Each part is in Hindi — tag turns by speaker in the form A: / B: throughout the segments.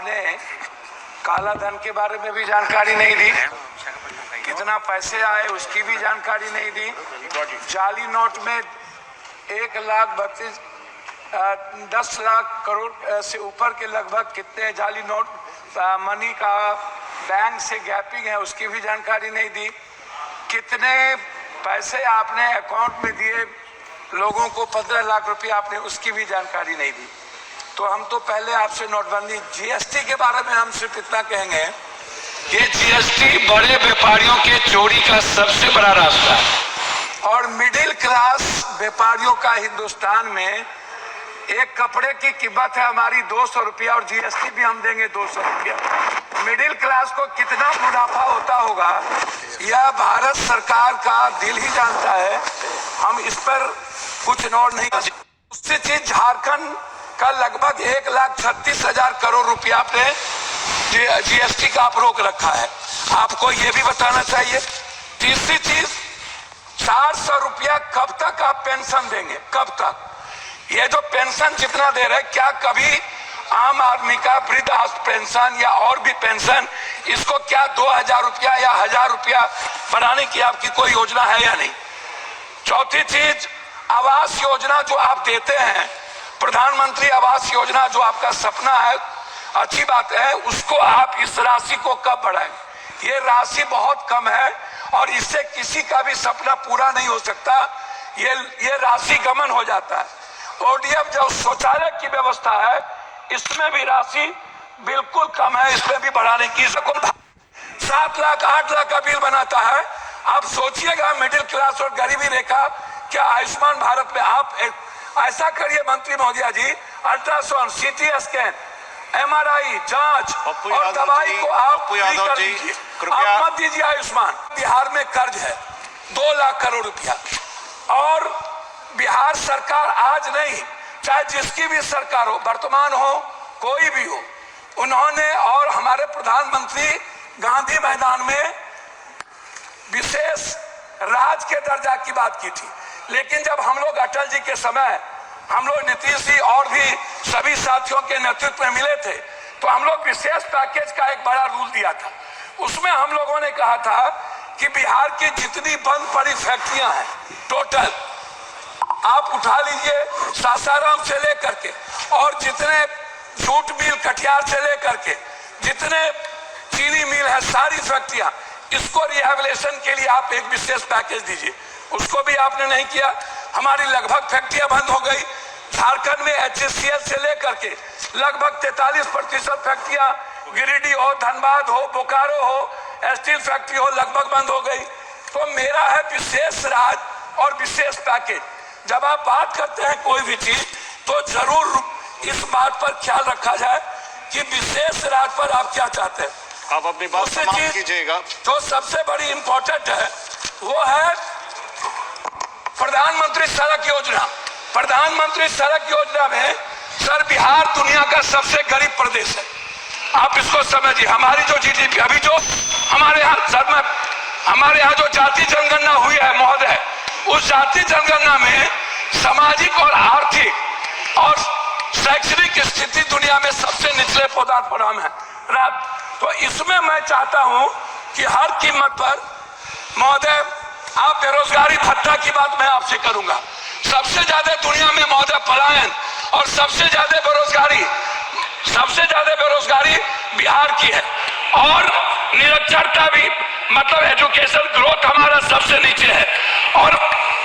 A: आपने काला धन के बारे में भी जानकारी नहीं दी, कितना पैसे आए उसकी भी जानकारी नहीं दी। जाली नोट में 10 लाख करोड़ से ऊपर के लगभग कितने जाली नोट मनी का बैंक से गैपिंग है उसकी भी जानकारी नहीं दी। कितने पैसे आपने अकाउंट में दिए लोगों को, 15 लाख रुपए आपने, उसकी भी जानकारी नहीं दी। तो हम तो पहले आपसे नोटबंदी, जीएसटी के बारे में हम सिर्फ इतना कहेंगे कि जीएसटी बड़े व्यापारियों के चोरी का सबसे बड़ा रास्ता है और मिडिल क्लास व्यापारियों का हिंदुस्तान में एक कपड़े की कीमत है हमारी 200 रुपया और जीएसटी भी हम देंगे 200 रुपया। मिडिल क्लास को कितना मुनाफा होता होगा यह भारत सरकार का दिल ही जानता है। हम इस पर कुछ नोट नहीं कर सकते। दूसरी चीज, झारखंड का लगभग 1,36,000 करोड़ रुपया आपने जीएसटी का आप रोक रखा है, आपको ये भी बताना चाहिए। तीसरी चीज, 400 रुपया कब तक आप पेंशन देंगे, कब तक? ये जो पेंशन जितना दे रहे, क्या कभी आम आदमी का वृद्धावस्था पेंशन या और भी पेंशन, इसको क्या 2,000 रुपया या 1,000 रुपया बढ़ाने की आपकी कोई योजना है या नहीं? चौथी चीज, आवास योजना जो आप देते हैं, प्रधानमंत्री आवास योजना जो आपका सपना है, अच्छी बात है, उसको आप इस राशि को कब बढ़ाएंगे? ये राशि बहुत कम है और इससे किसी का भी सपना पूरा नहीं हो सकता, ये राशि गमन हो जाता है। ओडीएफ जो शौचालय की व्यवस्था है इसमें भी राशि बिल्कुल कम है, इसमें भी बढ़ाने की 7 लाख 8 लाख का बिल बनाता है। आप सोचिएगा मिडिल क्लास और गरीबी रेखा, क्या आयुष्मान भारत में आप ऐसा करिए मंत्री महोदया जी, अल्ट्रासाउंड, सीटी स्कैन, एमआरआई जांच और दवाई को आप फ्री कर दीजिए, आप मत दीजिए आयुष्मान। बिहार में कर्ज है 2 लाख करोड़ रुपया और बिहार सरकार आज नहीं, चाहे जिसकी भी सरकार हो, वर्तमान हो कोई भी हो, उन्होंने और हमारे प्रधानमंत्री गांधी मैदान में विशेष राज के दर्जा की बात की थी। लेकिन जब हम लोग अटल जी के समय, हम लोग नीतीश जी और भी सभी साथियों के नेतृत्व में मिले थे, तो हम लोग विशेष पैकेज का एक बड़ा रूल दिया था। उसमें हम लोगों ने कहा था कि बिहार की जितनी बंद पड़ी फैक्ट्रियां हैं टोटल आप उठा लीजिए, सासाराम से लेकर के और जितने जूट मिल कटिहार से लेकर के जितने चीनी मिल है, सारी फैक्ट्रियां, इसको रिहेबिलिटेशन के लिए आप एक विशेष पैकेज दीजिए। उसको भी आपने नहीं किया। हमारी लगभग फैक्ट्रियां बंद हो गई। झारखंड में HCL से लेकर के लगभग 43% फैक्ट्रियां, गिरिडीह हो, धनबाद हो, बोकारो हो, स्टील फैक्ट्री हो, लगभग बंद हो गई। तो मेरा है विशेष राज और विशेष पैकेज। जब आप बात करते हैं कोई भी चीज तो जरूर इस बात पर ख्याल रखा जाए कि विशेष राज पर आप क्या चाहते हैं।
B: आप अपनी बात समाप्त कीजिएगा।
A: जो सबसे बड़ी इंपॉर्टेंट है वो है प्रधानमंत्री सड़क योजना। प्रधानमंत्री सड़क योजना में सर बिहार दुनिया का सबसे गरीब प्रदेश है, आप इसको समझिए। हमारी जो जीडीपी अभी जो हमारे यहाँ सर में हमारे यहाँ जो जाति जनगणना हुई है महोदय, उस जाति जनगणना में सामाजिक और आर्थिक और शैक्षणिक स्थिति दुनिया में सबसे निचले पदार्थ पर हम है। तो इसमें मैं चाहता हूं कि हर कीमत पर महोदय, आप बेरोजगारी भत्ता की बात मैं आपसे करूंगा। सबसे ज्यादा दुनिया में महोदय पलायन और सबसे ज्यादा बेरोजगारी बिहार की है और निरक्षरता भी, मतलब एजुकेशन ग्रोथ हमारा सबसे नीचे है। और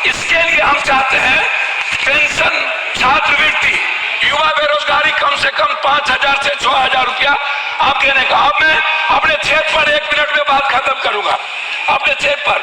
A: इसके लिए हम चाहते हैं पेंशन, छात्रवृत्ति, युवा बेरोजगारी कम से कम 5,000 से 6,000 रुपया आप देने का। अब मैं अपने क्षेत्र पर 1 मिनट में बात खत्म करूंगा। अपने क्षेत्र पर